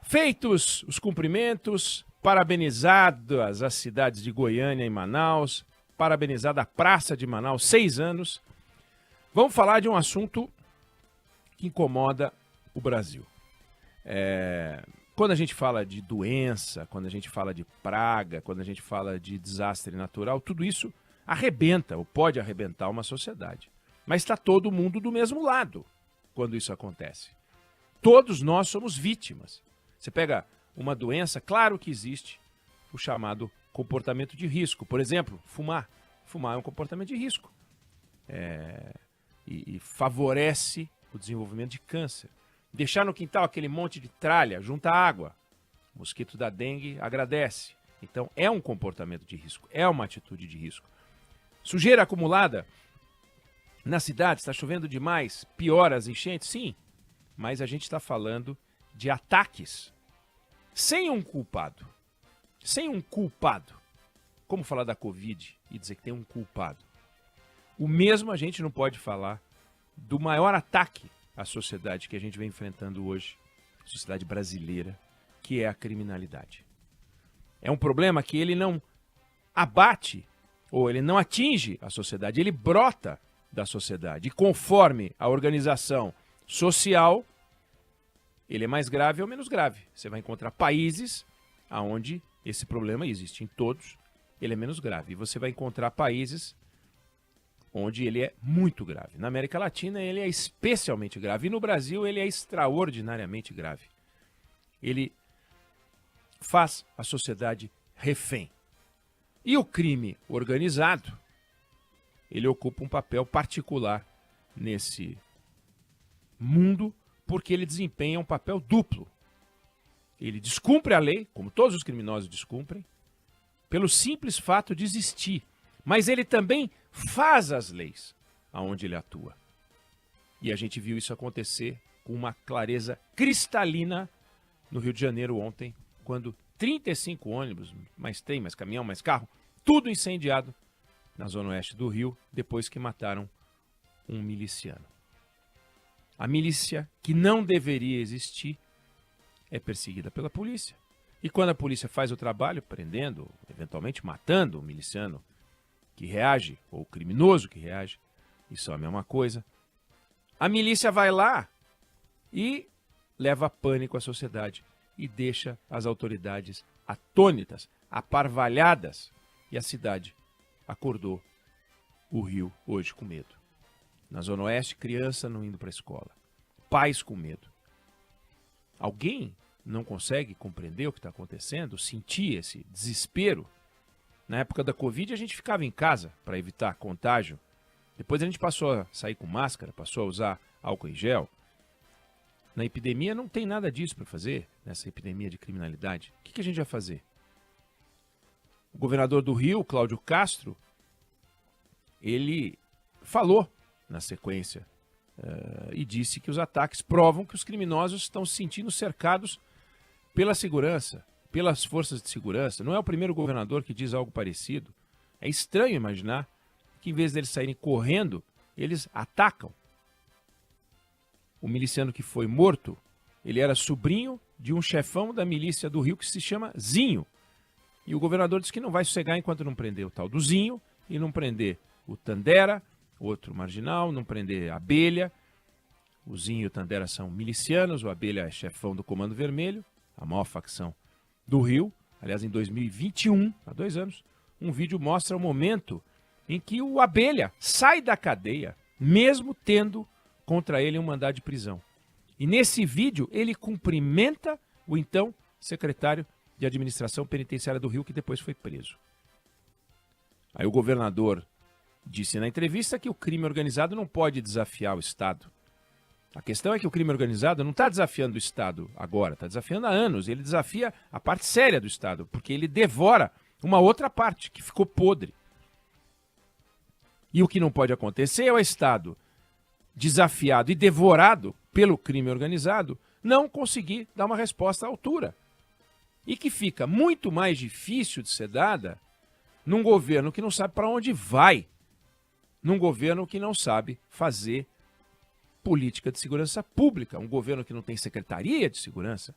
Feitos os cumprimentos, parabenizadas as cidades de Goiânia e Manaus, parabenizada a Praça de Manaus, 6 anos, vamos falar de um assunto que incomoda o Brasil. Quando a gente fala de doença, quando a gente fala de praga, quando a gente fala de desastre natural, tudo isso arrebenta ou pode arrebentar uma sociedade. Mas está todo mundo do mesmo lado quando isso acontece. Todos nós somos vítimas. Você pega uma doença, claro que existe o chamado comportamento de risco. Por exemplo, fumar. Fumar é um comportamento de risco. E favorece o desenvolvimento de câncer. Deixar no quintal aquele monte de tralha, junta água. O mosquito da dengue agradece. Então, é um comportamento de risco, é uma atitude de risco. Sujeira acumulada na cidade, está chovendo demais, piora as enchentes? Sim, mas a gente está falando de ataques sem um culpado. Sem um culpado. Como falar da Covid e dizer que tem um culpado? O mesmo a gente não pode falar do maior ataque à sociedade que a gente vem enfrentando hoje, a sociedade brasileira, que é a criminalidade. É um problema que ele não abate ou ele não atinge a sociedade, ele brota da sociedade. E conforme a organização social, ele é mais grave ou menos grave. Você vai encontrar países onde esse problema existe. Em todos, ele é menos grave. E você vai encontrar países onde ele é muito grave. Na América Latina, ele é especialmente grave. E no Brasil, ele é extraordinariamente grave. Ele faz a sociedade refém. E o crime organizado, ele ocupa um papel particular nesse mundo, porque ele desempenha um papel duplo. Ele descumpre a lei, como todos os criminosos descumprem, pelo simples fato de existir. Mas ele também faz as leis aonde ele atua. E a gente viu isso acontecer com uma clareza cristalina no Rio de Janeiro ontem, quando 35 ônibus, mais trem, mais caminhão, mais carro, tudo incendiado na zona oeste do Rio, depois que mataram um miliciano. A milícia, que não deveria existir, é perseguida pela polícia. E quando a polícia faz o trabalho, prendendo, eventualmente matando o miliciano que reage, ou o criminoso que reage, isso é a mesma coisa, a milícia vai lá e leva pânico à sociedade e deixa as autoridades atônitas, aparvalhadas, e a cidade acordou o Rio hoje com medo. Na Zona Oeste, criança não indo para a escola, pais com medo. Alguém não consegue compreender o que está acontecendo, sentir esse desespero? Na época da Covid, a gente ficava em casa para evitar contágio. Depois a gente passou a sair com máscara, passou a usar álcool em gel. Na epidemia não tem nada disso para fazer, nessa epidemia de criminalidade. O que a gente vai fazer? O governador do Rio, Cláudio Castro, ele falou na sequência e disse que os ataques provam que os criminosos estão se sentindo cercados pela segurança, pelas forças de segurança. Não é o primeiro governador que diz algo parecido. É estranho imaginar que, em vez deles saírem correndo, eles atacam. O miliciano que foi morto, ele era sobrinho de um chefão da milícia do Rio que se chama Zinho. E o governador disse que não vai sossegar enquanto não prender o tal do Zinho e não prender o Tandera, outro marginal, não prender a Abelha. O Zinho e o Tandera são milicianos, o Abelha é chefão do Comando Vermelho, a maior facção do Rio. Aliás, em 2021, há 2 anos, um vídeo mostra o momento em que o Abelha sai da cadeia, mesmo tendo contra ele um mandado de prisão. E nesse vídeo ele cumprimenta o então secretário de Administração Penitenciária do Rio, que depois foi preso. Aí o governador disse na entrevista que o crime organizado não pode desafiar o Estado. A questão é que o crime organizado não está desafiando o Estado agora, está desafiando há anos. Ele desafia a parte séria do Estado, porque ele devora uma outra parte que ficou podre. E o que não pode acontecer é o Estado, desafiado e devorado pelo crime organizado, não conseguir dar uma resposta à altura. E que fica muito mais difícil de ser dada num governo que não sabe para onde vai, num governo que não sabe fazer política de segurança pública, um governo que não tem secretaria de segurança,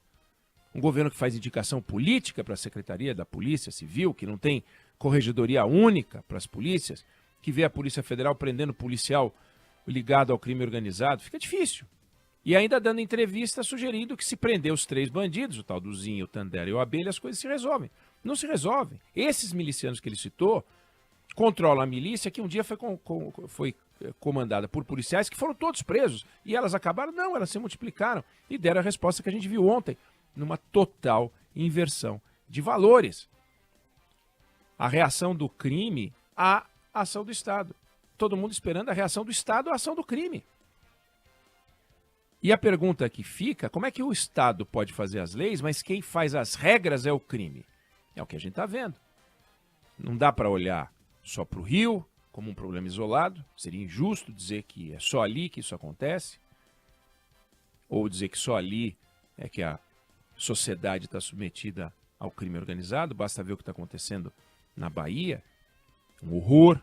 Um governo que faz indicação política para a Secretaria da Polícia Civil, que não tem corregedoria única para as polícias, que vê a Polícia Federal prendendo policial ligado ao crime organizado, fica difícil. E ainda dando entrevista sugerindo que se prender os 3 bandidos, o tal do Zinho, o Tandera e o Abelha, as coisas se resolvem. Não se resolvem. Esses milicianos que ele citou controlam a milícia que um dia foi comandada por policiais que foram todos presos. E elas acabaram? Não, elas se multiplicaram e deram a resposta que a gente viu ontem, numa total inversão de valores. A reação do crime à ação do Estado. Todo mundo esperando a reação do Estado à ação do crime. E a pergunta que fica, como é que o Estado pode fazer as leis, mas quem faz as regras é o crime? É o que a gente está vendo. Não dá para olhar só para o Rio como um problema isolado. Seria injusto dizer que é só ali que isso acontece. Ou dizer que só ali é que a sociedade está submetida ao crime organizado. Basta ver o que está acontecendo na Bahia. Um horror.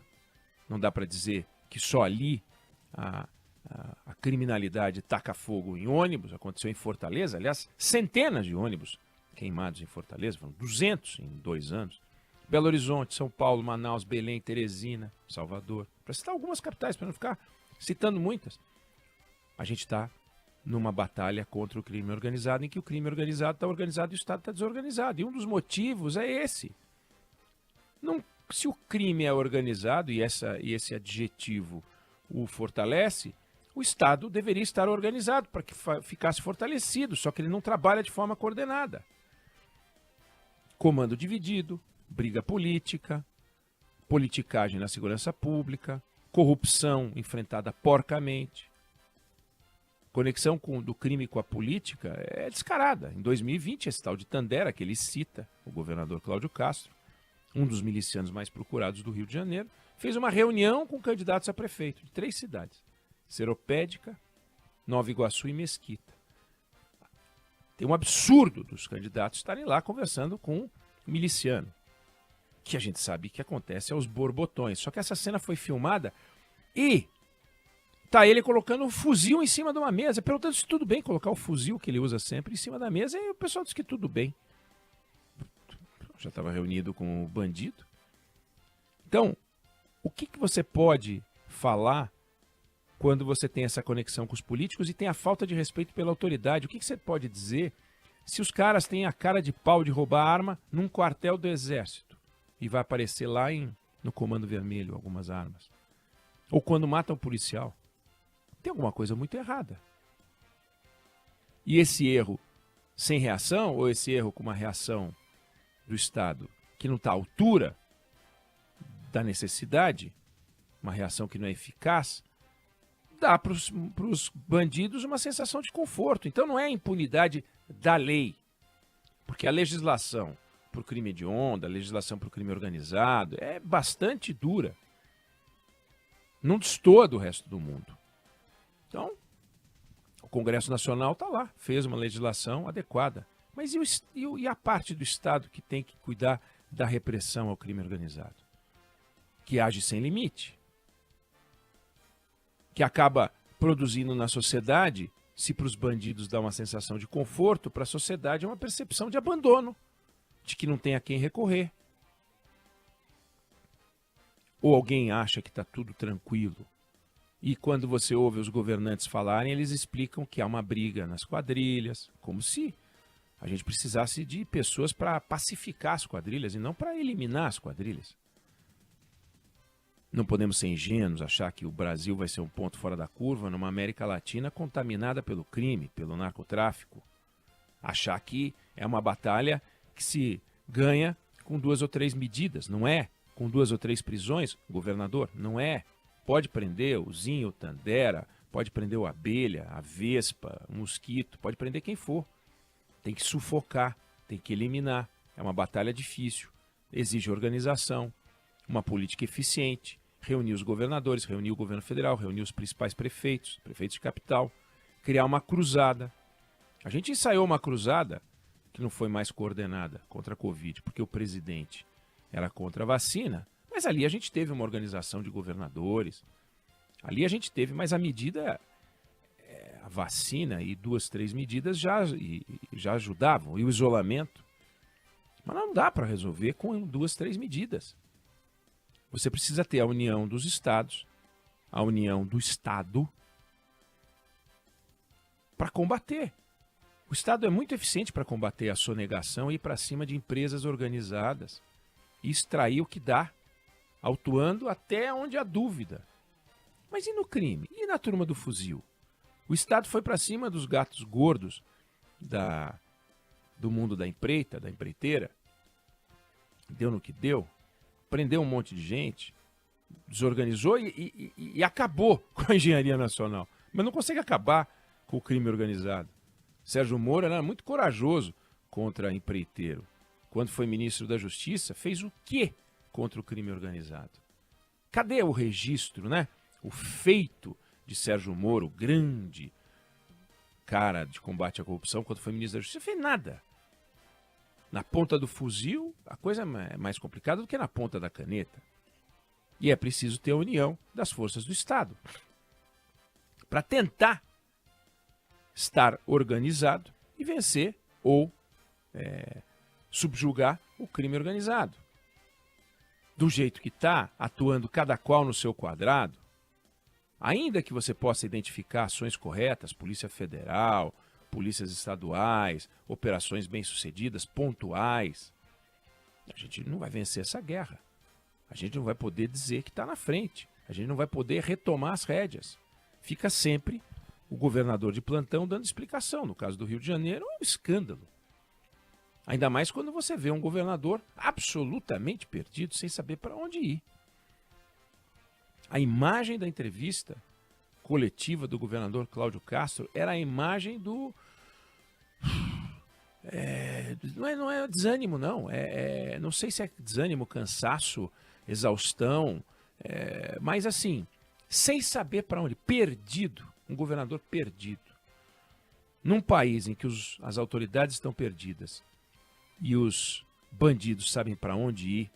Não dá para dizer que só ali a criminalidade taca fogo em ônibus. Aconteceu em Fortaleza. Aliás, centenas de ônibus queimados em Fortaleza. Foram 200 em 2 anos. Belo Horizonte, São Paulo, Manaus, Belém, Teresina, Salvador. Para citar algumas capitais, para não ficar citando muitas. A gente está numa batalha contra o crime organizado, em que o crime organizado está organizado e o Estado está desorganizado. E um dos motivos é esse. Não, se o crime é organizado, e esse adjetivo o fortalece, o Estado deveria estar organizado para que ficasse fortalecido, só que ele não trabalha de forma coordenada. Comando dividido, briga política, politicagem na segurança pública, corrupção enfrentada porcamente. Conexão do crime com a política é descarada. Em 2020, esse tal de Tandera, que ele cita, o governador Cláudio Castro, um dos milicianos mais procurados do Rio de Janeiro, fez uma reunião com candidatos a prefeito de 3 cidades. Seropédica, Nova Iguaçu e Mesquita. Tem um absurdo dos candidatos estarem lá conversando com um miliciano, que a gente sabe que acontece aos borbotões. Só que essa cena foi filmada e tá ele colocando um fuzil em cima de uma mesa, perguntando se tudo bem colocar o fuzil que ele usa sempre em cima da mesa, e o pessoal disse que tudo bem. Já estava reunido com o bandido. Então, o que você pode falar quando você tem essa conexão com os políticos e tem a falta de respeito pela autoridade? O que você pode dizer se os caras têm a cara de pau de roubar arma num quartel do Exército e vai aparecer lá no Comando Vermelho algumas armas? Ou quando matam um policial? Tem alguma coisa muito errada. E esse erro sem reação, ou esse erro com uma reação do Estado que não está à altura da necessidade, uma reação que não é eficaz, dá para os bandidos uma sensação de conforto. Então não é a impunidade da lei, porque a legislação para o crime hediondo, a legislação para o crime organizado é bastante dura. Não destoa do resto do mundo. Então, o Congresso Nacional está lá, fez uma legislação adequada. Mas e a parte do Estado que tem que cuidar da repressão ao crime organizado? Que age sem limite. Que acaba produzindo na sociedade, se para os bandidos dá uma sensação de conforto, para a sociedade é uma percepção de abandono, de que não tem a quem recorrer. Ou alguém acha que está tudo tranquilo. E quando você ouve os governantes falarem, eles explicam que há uma briga nas quadrilhas, como se a gente precisasse de pessoas para pacificar as quadrilhas e não para eliminar as quadrilhas. Não podemos ser ingênuos, achar que o Brasil vai ser um ponto fora da curva numa América Latina contaminada pelo crime, pelo narcotráfico. Achar que é uma batalha que se ganha com 2 ou 3 medidas, não é? Com 2 ou 3 prisões, governador, não é? Pode prender o Zinho, o Tandera, pode prender o Abelha, a Vespa, o Mosquito, pode prender quem for. Tem que sufocar, tem que eliminar. É uma batalha difícil, exige organização, uma política eficiente, reunir os governadores, reunir o governo federal, reunir os principais prefeitos, prefeitos de capital, criar uma cruzada. A gente ensaiou uma cruzada que não foi mais coordenada contra a Covid, porque o presidente era contra a vacina, mas ali a gente teve uma organização de governadores, ali a gente teve, mas a medida, a vacina e 2, 3 medidas já ajudavam, e o isolamento. Mas não dá para resolver com 2, 3 medidas. Você precisa ter a união dos estados, a união do Estado, para combater. O Estado é muito eficiente para combater a sonegação e ir para cima de empresas organizadas e extrair o que dá, autuando até onde há dúvida. Mas e no crime? E na turma do fuzil? O Estado foi para cima dos gatos gordos do mundo da empreita, da empreiteira, deu no que deu, prendeu um monte de gente, desorganizou e acabou com a engenharia nacional. Mas não consegue acabar com o crime organizado. Sérgio Moro era muito corajoso contra empreiteiro. Quando foi ministro da Justiça, fez o quê contra o crime organizado? Cadê o registro, né? O feito de Sérgio Moro, grande cara de combate à corrupção, quando foi ministro da Justiça, fez nada. Na ponta do fuzil, a coisa é mais complicada do que na ponta da caneta. E é preciso ter a união das forças do Estado para tentar estar organizado e vencer ou subjugar o crime organizado. Do jeito que está, atuando cada qual no seu quadrado, ainda que você possa identificar ações corretas, Polícia Federal, polícias estaduais, operações bem-sucedidas, pontuais, a gente não vai vencer essa guerra. A gente não vai poder dizer que está na frente. A gente não vai poder retomar as rédeas. Fica sempre o governador de plantão dando explicação. No caso do Rio de Janeiro, é um escândalo. Ainda mais quando você vê um governador absolutamente perdido, sem saber para onde ir. A imagem da entrevista coletiva do governador Cláudio Castro era a imagem do... não é desânimo, não. Não sei se é desânimo, cansaço, exaustão, mas assim, sem saber para onde. Perdido. Um governador perdido. Num país em que as autoridades estão perdidas e os bandidos sabem para onde ir,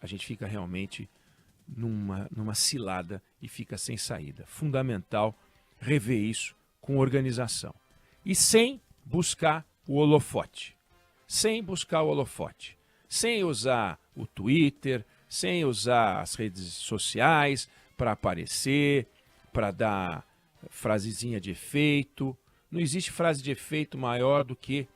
a gente fica realmente numa cilada e fica sem saída. Fundamental rever isso com organização. E sem buscar o holofote. Sem buscar o holofote. Sem usar o Twitter, sem usar as redes sociais para aparecer, para dar frasezinha de efeito. Não existe frase de efeito maior do que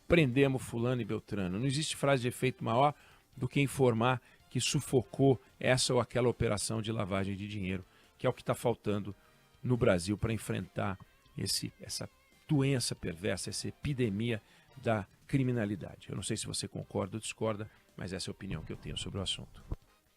prendemos fulano e beltrano. Não existe frase de efeito maior do que informar que sufocou essa ou aquela operação de lavagem de dinheiro, que é o que está faltando no Brasil para enfrentar essa doença perversa, essa epidemia da criminalidade. Eu não sei se você concorda ou discorda, mas essa é a opinião que eu tenho sobre o assunto.